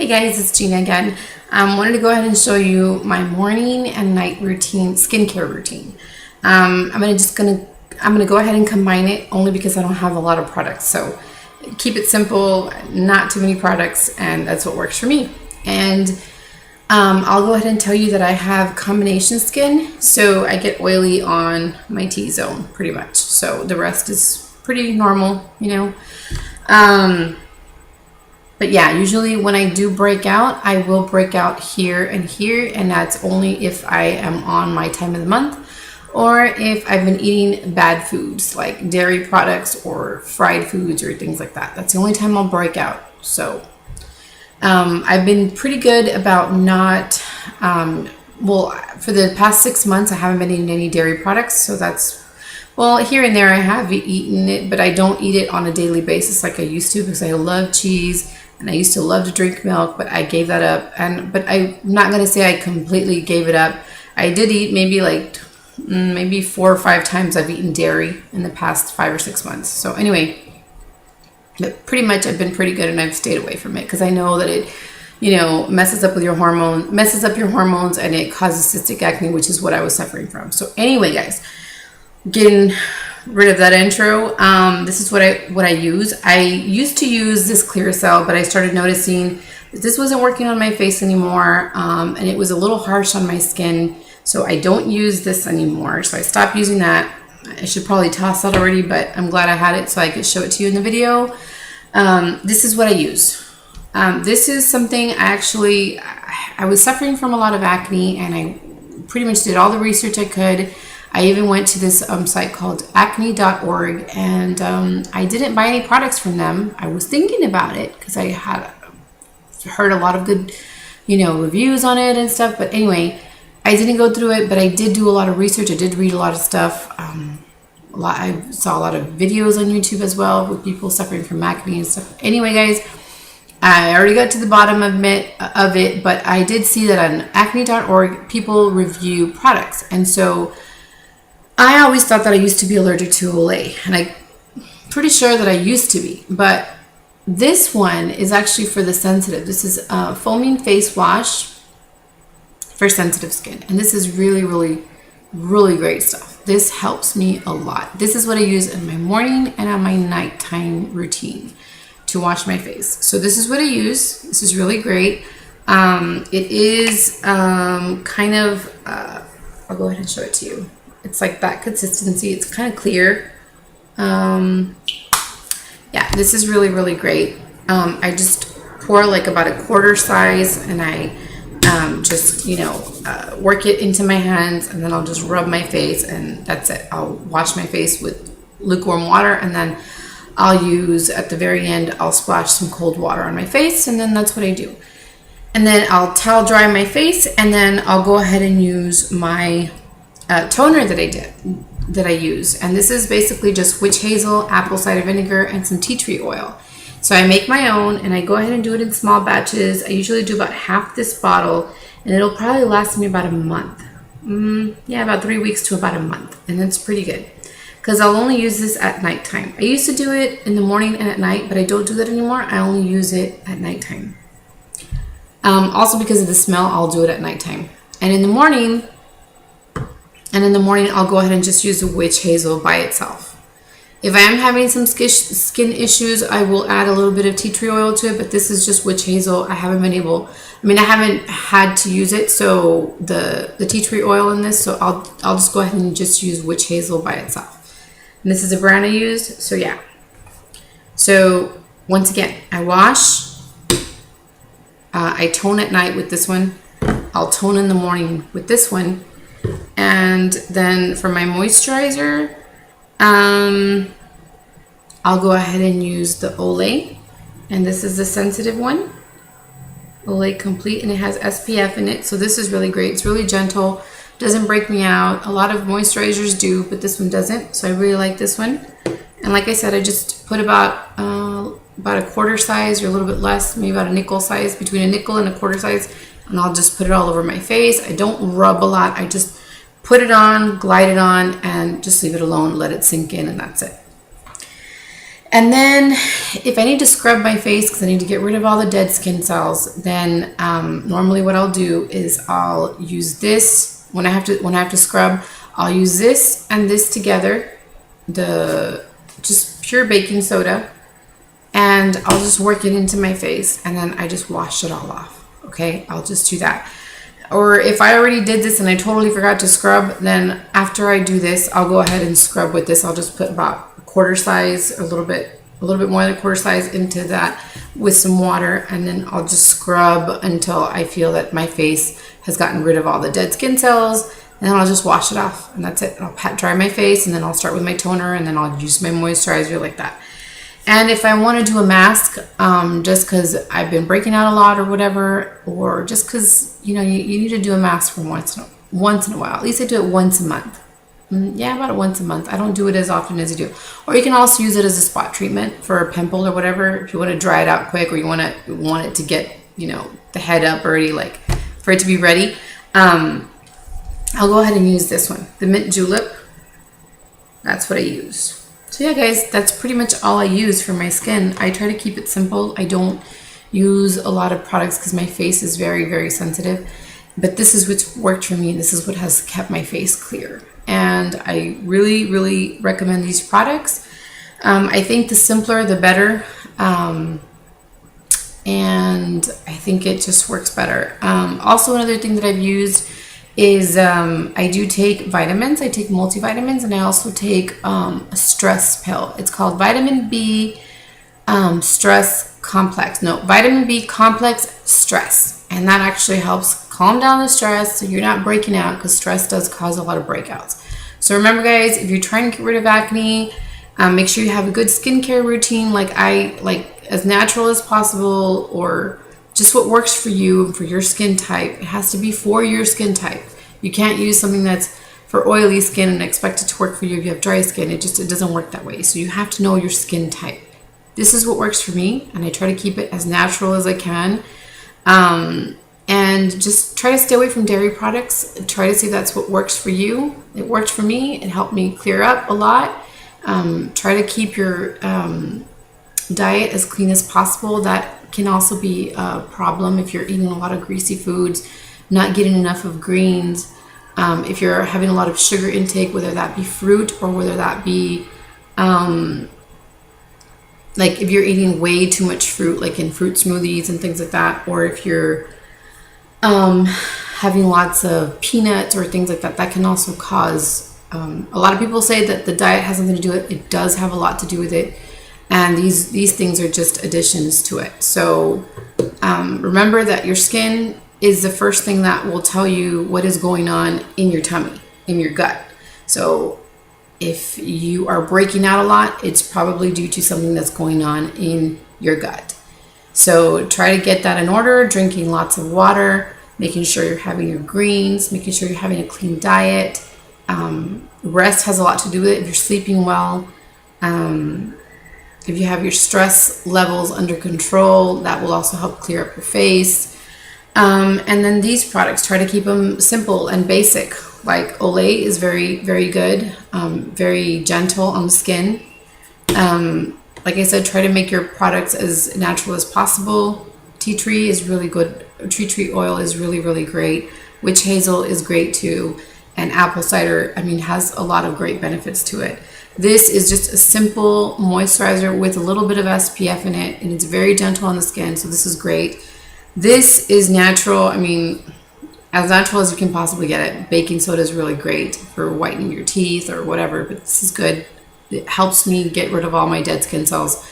Hey guys, it's Gina again. Wanted to go ahead and show you my morning and night routine, skincare routine. I'm gonna go ahead and combine it only because I don't have a lot of products. So keep it simple, not too many products, and that's what works for me. And I'll go ahead and tell you that I have combination skin, so I get oily on my T-zone pretty much. So the rest is pretty normal, you know. But yeah, usually when I do break out, I will break out here, and that's only if I am on my time of the month or if I've been eating bad foods like dairy products or fried foods or things like that. That's the only time I'll break out. So I've been pretty good about not, for the past 6 months, I haven't been eating any dairy products. So that's, well, here and there I have eaten it, but I don't eat it on a daily basis like I used to because I love cheese. And I used to love to drink milk, but I gave that up. But I'm not going to say I completely gave it up. I did eat maybe 4 or 5 times I've eaten dairy in the past 5 or 6 months. So anyway, but pretty much I've been pretty good and I've stayed away from it because I know that it, messes up your hormones and it causes cystic acne, which is what I was suffering from. So anyway, guys, getting rid of that intro. This is what I use. I used to use this Clearasil, but I started noticing that this wasn't working on my face anymore, and it was a little harsh on my skin, so I don't use this anymore. So I stopped using that. I should probably toss that already, but I'm glad I had it so I could show it to you in the video. This is what I use. This is something I was suffering from a lot of acne, and I pretty much did all the research I could. I even went to this site called acne.org, and I didn't buy any products from them. I was thinking about it because I had heard a lot of good, reviews on it and stuff. But anyway, I didn't go through it, but I did do a lot of research. I did read a lot of stuff. I saw a lot of videos on YouTube as well with people suffering from acne and stuff. Anyway, guys, I already got to the bottom of it, but I did see that on acne.org, people review products. And so I always thought that I used to be allergic to Olay, and I'm pretty sure that I used to be, but this one is actually for the sensitive. This is a foaming face wash for sensitive skin, and this is really, really, really great stuff. This helps me a lot. This is what I use in my morning and on my nighttime routine to wash my face. So this is what I use. This is really great. It is I'll go ahead and show it to you. It's like that consistency. It's kind of clear. Yeah, this is really, really great. I just pour like about a quarter size, and I just, work it into my hands, and then I'll just rub my face, and that's it. I'll wash my face with lukewarm water, and then I'll use, at the very end, I'll splash some cold water on my face, and then that's what I do. And then I'll towel dry my face, and then I'll go ahead and use my toner that I use, and this is basically just witch hazel, apple cider vinegar, and some tea tree oil. So I make my own, and I go ahead and do it in small batches. I usually do about half this bottle, and it'll probably last me about a month. About 3 weeks to about a month, and it's pretty good because I'll only use this at nighttime. I used to do it in the morning and at night, but I don't do that anymore. I only use it at nighttime. Also because of the smell, I'll do it at nighttime, and in the morning. I'll go ahead and just use the witch hazel by itself. If I am having some skin issues, I will add a little bit of tea tree oil to it, but this is just witch hazel. I haven't had to use it, so the tea tree oil in this, so I'll just go ahead and just use witch hazel by itself. And this is a brand I used, so yeah. So once again, I wash, I tone at night with this one, I'll tone in the morning with this one. And then for my moisturizer, I'll go ahead and use the Olay, and this is the sensitive one, Olay Complete, and it has SPF in it, so this is really great. It's really gentle, doesn't break me out. A lot of moisturizers do, but this one doesn't, so I really like this one. And like I said, I just put about a quarter size or a little bit less, maybe about a nickel size, between a nickel and a quarter size, and I'll just put it all over my face. I don't rub a lot. I just put it on, glide it on, and just leave it alone, let it sink in, and that's it. And then if I need to scrub my face because I need to get rid of all the dead skin cells, then normally what I'll do is I'll use this when I have to scrub. I'll use this and this together, the just pure baking soda, and I'll just work it into my face, and then I just wash it all off. Okay, I'll just do that. Or if I already did this and I totally forgot to scrub, then after I do this, I'll go ahead and scrub with this. I'll just put about a quarter size, a little bit more than a quarter size into that with some water, and then I'll just scrub until I feel that my face has gotten rid of all the dead skin cells, and then I'll just wash it off, and that's it. I'll pat dry my face, and then I'll start with my toner, and then I'll use my moisturizer like that. And if I want to do a mask, just because I've been breaking out a lot or whatever, or just because, you know, you need to do a mask for once in a while. At least I do it once a month. Yeah, about once a month. I don't do it as often as you do. Or you can also use it as a spot treatment for a pimple or whatever. If you want to dry it out quick, or you want it to get, you know, the head up already, like for it to be ready. I'll go ahead and use this one, the Mint Julep. That's what I use. So yeah, guys, that's pretty much all I use for my skin. I try to keep it simple. I don't use a lot of products because my face is very, very sensitive. But this is what's worked for me. This is what has kept my face clear. And I really, really recommend these products. I think the simpler, the better. And I think it just works better. Also, another thing that I've used is I do take vitamins. I take multivitamins, and I also take a stress pill. It's called Vitamin B Stress Complex. No, Vitamin B Complex Stress. And that actually helps calm down the stress so you're not breaking out, because stress does cause a lot of breakouts. So remember, guys, if you're trying to get rid of acne, make sure you have a good skincare routine, like as natural as possible, or just what works for you and for your skin type. It has to be for your skin type. You can't use something that's for oily skin and expect it to work for you if you have dry skin. It doesn't work that way. So you have to know your skin type. This is what works for me, and I try to keep it as natural as I can. And just try to stay away from dairy products. Try to see if that's what works for you. It worked for me. It helped me clear up a lot. Try to keep your diet as clean as possible. That can also be a problem if you're eating a lot of greasy foods, not getting enough of greens. If you're having a lot of sugar intake, whether that be fruit or whether that be like if you're eating way too much fruit, like in fruit smoothies and things like that, or if you're having lots of peanuts or things like that, that can also cause, a lot of people say that the diet has something to do with it. It does have a lot to do with it. And these things are just additions to it. So remember that your skin is the first thing that will tell you what is going on in your tummy, in your gut. So if you are breaking out a lot, it's probably due to something that's going on in your gut. So try to get that in order, drinking lots of water, making sure you're having your greens, making sure you're having a clean diet. Rest has a lot to do with it. If you're sleeping well, if you have your stress levels under control, that will also help clear up your face. And then these products, try to keep them simple and basic. Like Olay is very, very good, very gentle on the skin. Like I said, try to make your products as natural as possible. Tea tree is really good. Tea tree oil is really, really great. Witch hazel is great too. And apple cider, has a lot of great benefits to it. This is just a simple moisturizer with a little bit of SPF in it, and it's very gentle on the skin, so this is great. This is natural, as natural as you can possibly get it. Baking soda is really great for whitening your teeth or whatever, but this is good. It helps me get rid of all my dead skin cells.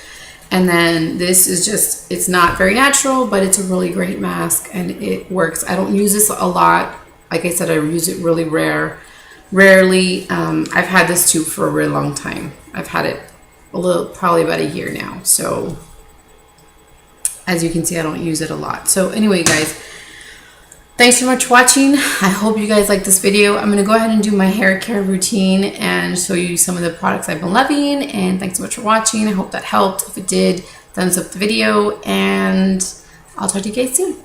And then this is just, it's not very natural, but it's a really great mask, and it works. I don't use this a lot. Like I said, I use it really rarely. I've had this tube for a really long time. I've had it probably about a year now. So as you can see, I don't use it a lot. So anyway, guys, thanks so much for watching. I hope you guys like this video. I'm going to go ahead and do my hair care routine and show you some of the products I've been loving. And thanks so much for watching. I hope that helped. If it did, thumbs up the video, and I'll talk to you guys soon.